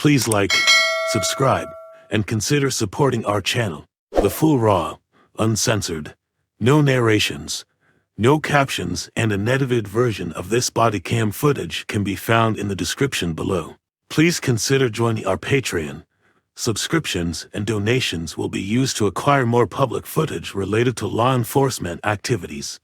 Please like, subscribe, and consider supporting our channel. The full raw, uncensored, no narrations, no captions, and unedited version of this body cam footage can be found in the description below. Please consider joining our Patreon. Subscriptions and donations will be used to acquire more public footage related to law enforcement activities.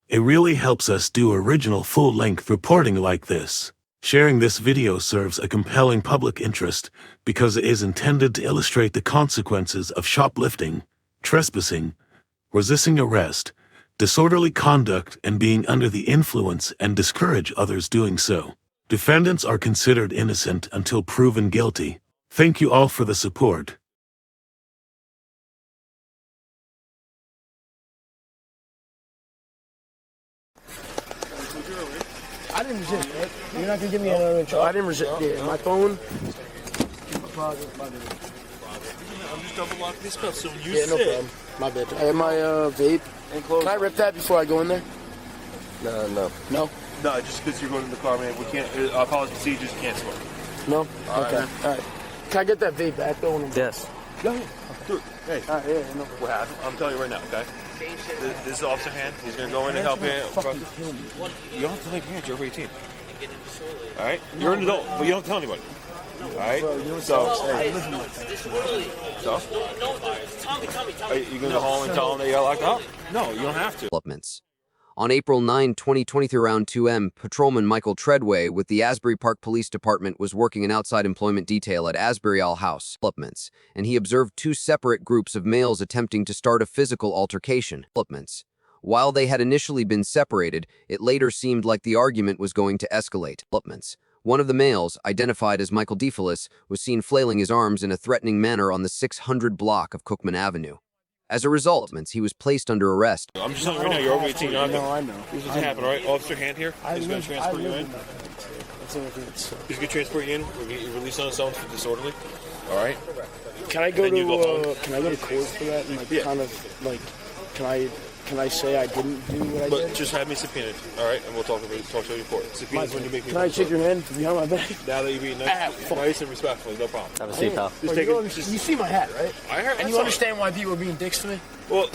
It really helps us do original full-length reporting like this. Sharing this video serves a compelling public interest because it is intended to illustrate the consequences of shoplifting, trespassing, resisting arrest, disorderly conduct, and being under the influence, and discourage others doing so. Defendants are considered innocent until proven guilty. Thank you all for the support. I didn't resist, right? You're not gonna give me another intro. I didn't resist. Yeah, my phone. I'm just double locking these cuffs so when you Yeah, no problem. My bad. I have my vape. Can I rip that before I go in there? No. No? No, just because you're going in the car, man. We can't. Our policy procedures can't smoke. No? All Okay. right. All right. Can I get that vape back though? Yes. Go ahead. Dude, hey. All right, yeah, no. What happened? I'm telling you right now, okay? This is Officer Hand. He's going to go in and help you. You don't have to leave hands. You're over 18. All right? You're an adult, but you don't have to tell anybody. All right? So, are you going to go home and tell them that you got locked up? No, you don't have to. Developments. On April 9, 2023 around 2 m, Patrolman Michael Treadway with the Asbury Park Police Department was working an outside employment detail at Asbury Ale House, developments, and he observed two separate groups of males attempting to start a physical altercation, developments. While they had initially been separated, it later seemed like the argument was going to escalate, developments. One of the males, identified as Michael DeFelice, was seen flailing his arms in a threatening manner on the 600 block of Cookman Avenue. As a result, he was placed under arrest. I'm just telling you right now, you're over 18. I know. This is what's happening, right? Officer Hand here. He's going to transport you in. He's going to transport you in. We'll get you released on his own for disorderly. All right? Can I go Then you go home. to can I go to court for that? And Yeah. kind of like can I say I didn't do what I But did? just have me subpoenaed, all right? And we'll talk to your court. Subpoena's when you make me. Can I shake your hand behind my back? Now that you're being nice and respectful, no problem. Have a seat, pal. Just Bro, take you, it. you see my hat, right? I heard. And you understand why people are being dicks to me? Well,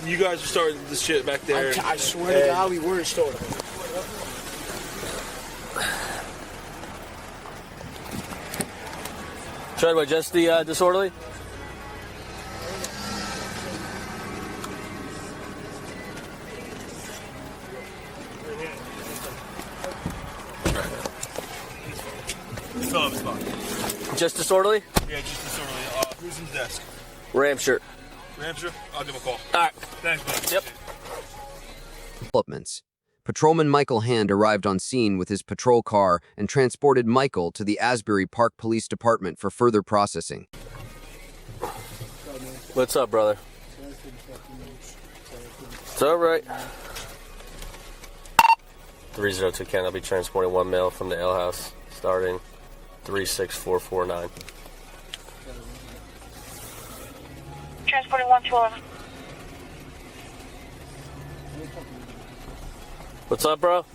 you guys are starting this shit back there. I swear to God, we were starting. Treadway, just the disorderly? Fill up his spot. Just disorderly? Yeah, just disorderly. Who's in the desk? Ramshirt. Ramsher? I'll give him a call. All right. Thanks, man. Yep. Developments. Patrolman Michael Hand arrived on scene with his patrol car and transported Michael to the Asbury Park Police Department for further processing. What's up, brother? It's all right. 302 Ken, I'll be transporting one male from the Ale House, starting 36449. Transporting 112. What's up, bro?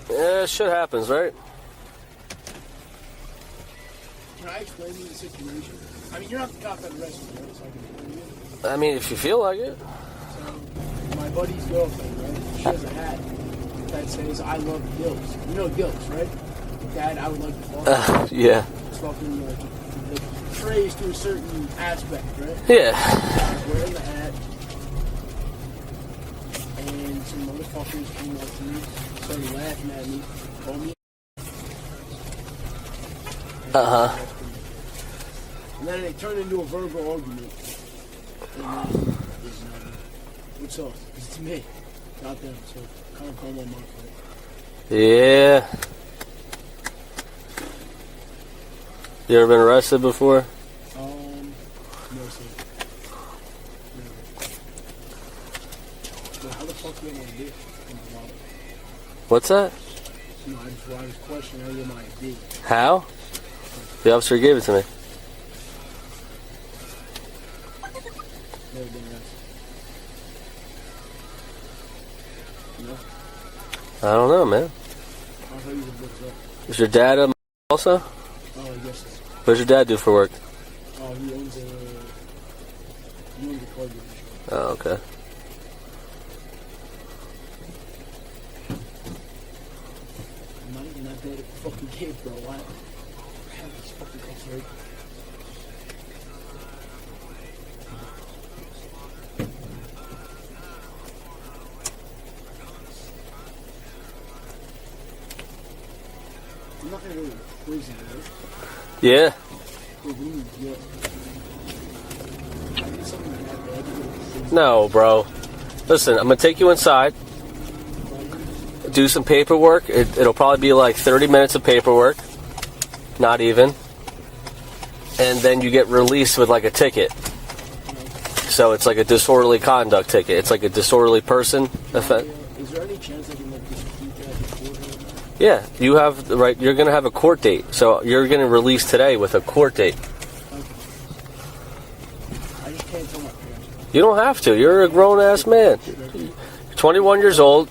Yeah, shit happens, right? Can I explain to you the situation? I mean, you're not the cop that arrested me, right? So I can explain to you. I mean, if you feel like it. So, my buddy's girlfriend, right? She has a hat that says, I love gills. You know gills, right? Dad, I would like to fall. Yeah. It's fucking like, it portrays to a certain aspect, right? Yeah. She's wearing the hat. And some motherfuckers came up to me, started laughing at me, called me. Uh-huh. And then it turned into a verbal argument. And what's up? It's me, not them. So kind of calm on my part. Yeah. You ever been arrested before? No, sir. No. How the fuck do I want to do it? What's that? No, I was questioning earlier my ID. How? The officer gave it to me. Never been arrested. No? I don't know, man. I'll tell you the book's up. Is your dad also? Oh, yes. What does your dad do for work? Oh, he owns a car dealership. Oh, okay. I'm not even that bad at the fucking game, bro. Why? I have this fucking cups right. I'm not gonna go to prison, right? Yeah. Wait, what do you mean, yeah? I did something that bad to go to prison. No, bro. Listen, I'm gonna take you inside. Do some paperwork. It'll probably be like 30 minutes of paperwork. Not even. And then you get released with like a ticket. So it's like a disorderly conduct ticket. It's like a disorderly person offense. Is there any chance I can like just keep that before? Yeah, you have the right. You're gonna have a court date. So you're gonna release today with a court date. I just can't tell my parents. You don't have to. You're a grown ass man. You're 21 years old.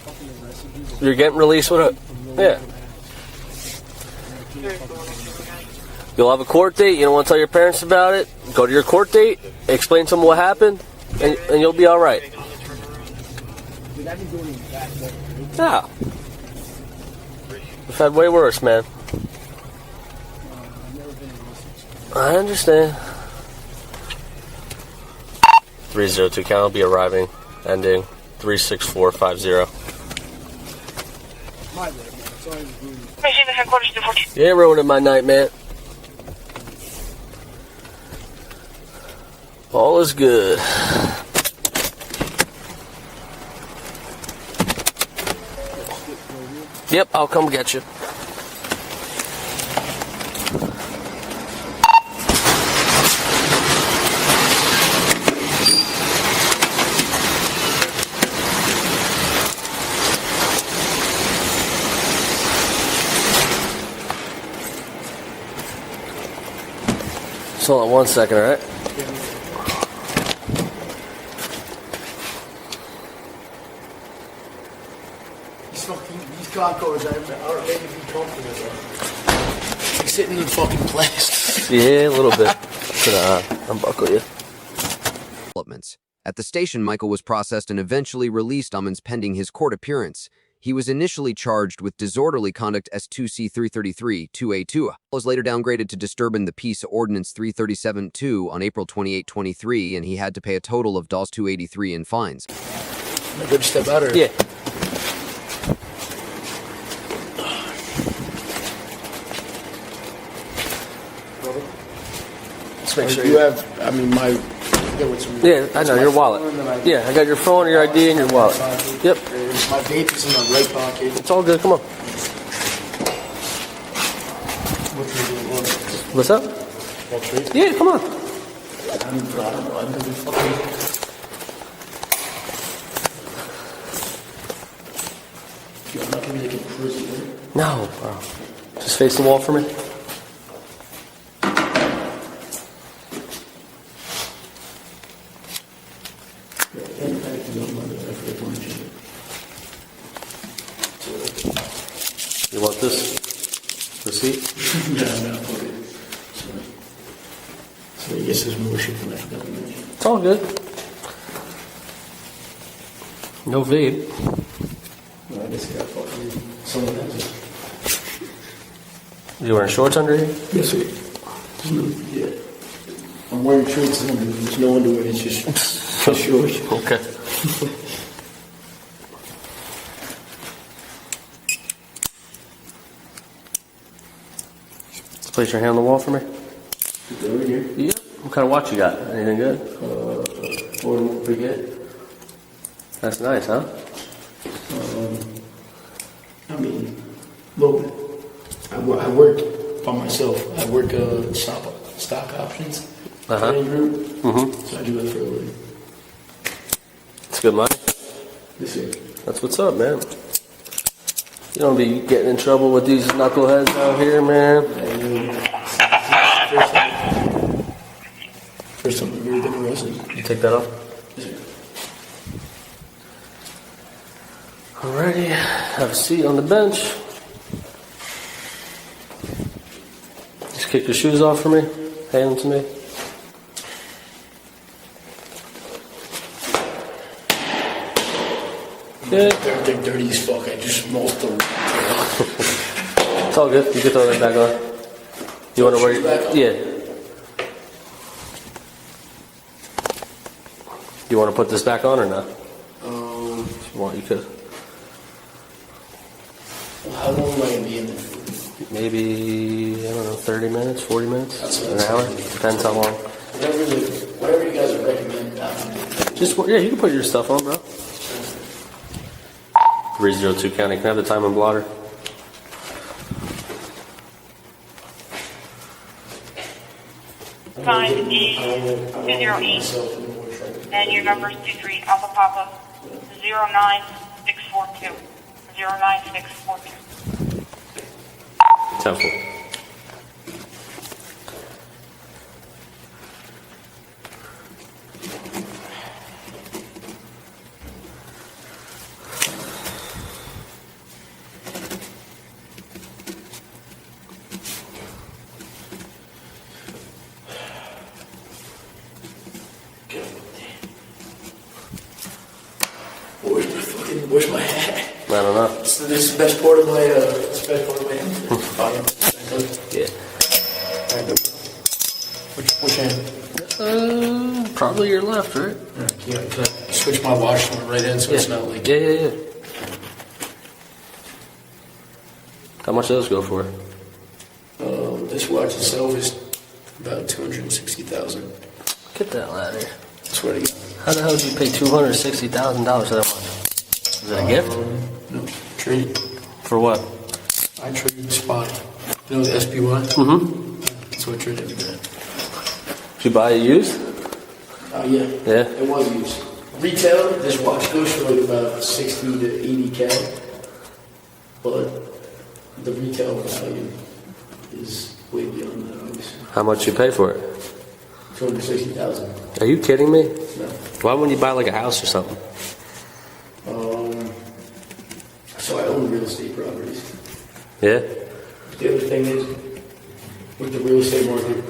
You're getting released with a. Yeah. You'll have a court date. You don't want to tell your parents about it. Go to your court date. Explain to them what happened, and you'll be all right. Dude, I've been doing it back there. Yeah. We've had way worse, man. I've never been in this. I understand. 302 count will be arriving, ending 36450. My bad, man. Sorry I was doing it. Machine headquarters 240. You ain't ruining my night, man. All is good. Yep, I'll come get you. Just hold on 1 second, all right? These car cars are making me comfortable, bro. Like sitting in fucking place. Yeah, a little bit. Gonna unbuckle you. Developments. At the station, Michael was processed and eventually released pending his court appearance. He was initially charged with disorderly conduct S2C 333-2A2. Was later downgraded to disturbing the peace Ordinance 337-2 on April 28, 23, and he had to pay a total of $283 in fines. Am I good to step out or? Yeah. Let's make sure You have, I mean, my. Yeah, I know, your wallet. Yeah, I got your phone, your ID, and your wallet. Yep. My vape is in my right pocket. It's all good, come on. What's up? Yeah, come on. I'm not gonna be like in prison, right? No, bro. Just face the wall for me. You want this receipt? No, okay. So I guess there's more shit than I forgot to mention. It's all good. No vape. Well, I guess I got fucking someone else. You wearing shorts under here? Yes, sir. Yeah. I'm wearing shorts and there's no underwear. It's just shorts. Okay. Place your hand on the wall for me. Over here. Yeah. What kind of watch you got? Anything good? Pretty good. That's nice, huh? I mean, a little bit. I work by myself. I work stock options. Trading group. So I do that for a living. It's good money. This year. That's what's up, man. You don't be getting in trouble with these knuckleheads out here, man. First time I've ever been arrested. You take that off? Yes, sir. Alrighty. Have a seat on the bench. Just Kick your shoes off for me. Hand them to me. Good. They're dirty as fuck. I just smoked them. It's all good. You can throw that back on. You want to wear back on? Yeah. You want to put this back on or not? If you want, you could. How long am I gonna be in there? Maybe, I don't know, 30 minutes, 40 minutes, an That's hour. fine. Depends how long. Whatever you guys would recommend. Just, yeah, you can put your stuff on, bro. 302 County. Can I have the time and blotter? Signed D208. And your number is 23 Alpha Papa 09642. 09642. 10-4. Where's my hat? I don't know. This is the best part of my Yeah. Which hand? Probably your left, right? Yeah, can I switch my watch to my right hand so it's not like... Yeah. How much do those go for? This watch itself is about 260,000. Get that ladder. I swear to God. How the hell did you pay $260,000 for that watch? Is it a gift? No, trade. For what? I trade spot. You know the SPY? Mm-hmm. That's what I trade every day. Did you buy it used? Yeah. Yeah. It was used. Retail, this watch goes for like about 60 to 80K. But the retail value is way beyond that, obviously. How much you pay for it? 260,000. Are you kidding me? No. Why wouldn't you buy like a house or something? So I own real estate properties. Yeah? The other thing is, with the real estate market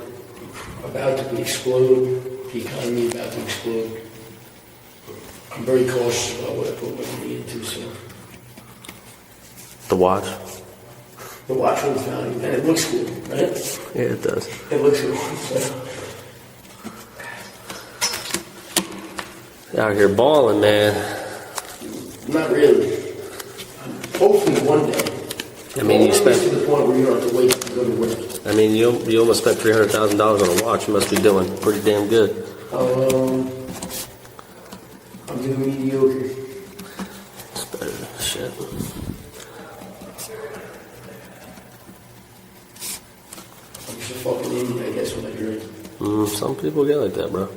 about to explode, the economy about to explode, I'm very cautious about what I put my money into, so The watch? the watch holds value, and it looks cool, right? Yeah, it does. It looks cool. So, Out here balling, man. not really. Hopefully one day. I mean, you Hopefully spent. to the point where you don't have to wait to go to work. I mean, you almost spent $300,000 on a watch. You must be doing pretty damn good. I'm doing mediocre. It's better than shit. I'm just a fucking idiot, I guess, when I drink. Some people get like that, bro.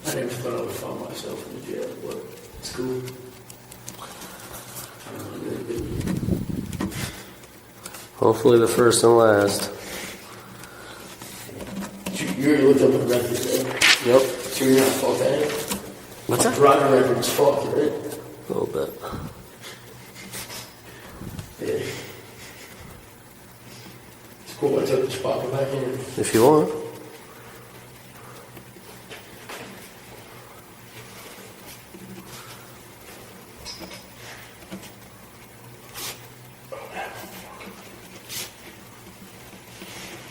I never thought I would find myself in the jail, but it's cool. Hopefully the first and last. You already looked up the records, right? Yep. So you're not fucked at it? What's that? Driving record's fucked, right? A little bit. Yeah. It's cool, I took the spot back in. If you want.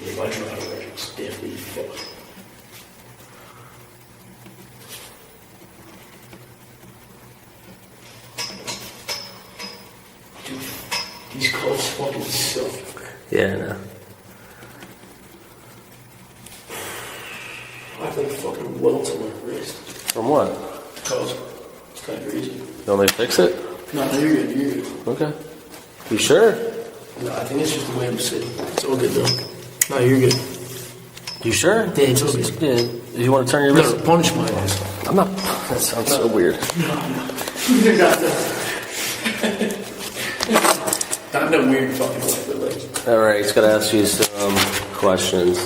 Yeah, my driving record's definitely fucked. Dude, these clothes fucking suck. Yeah, I know. I have like fucking welts on my wrist. From what? Cause it's kind of crazy. You want me to fix it? No, you're good, you're good. Okay. You sure? No, I think it's just the way I'm sitting. It's all good though. No, you're good. You sure? Yeah, it's all good. Yeah. You want to turn your No, wrist? punish my ass. I'm not. That sounds so weird. You're not the... Not in a weird fucking way, but like... All right, he's got to ask you some questions.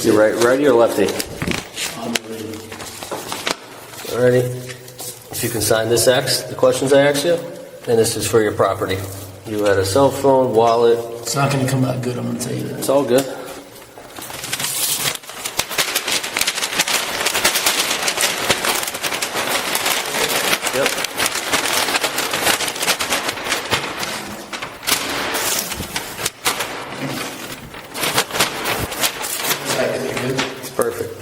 You're righty or lefty? I'm ready. Alrighty. If you can sign this X, the questions I asked you, and this is for your property. You had a cell phone, wallet. It's not going to come out good, I'm going to tell you that. It's all good. Yep. Is that good? It's perfect.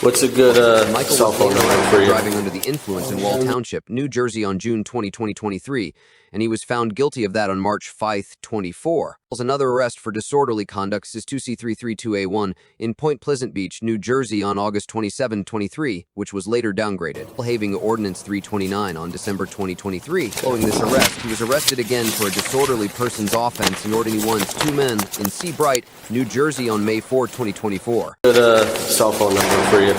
What's a good Michael cell was phone later number found for you? driving under the influence in Wall Township, New Jersey on June 20, 2023, and he was found guilty of that on March 5, 24. Another arrest for disorderly conduct is 2C332A1 in Point Pleasant Beach, New Jersey on August 27, 23, which was later downgraded. Behaving Ordinance 329 on December 2023. Following this arrest, he was arrested again for a disorderly persons offense in Ordinance 1's 2 men in Seabright, New Jersey on May 4, 2024. Good cell phone number for you.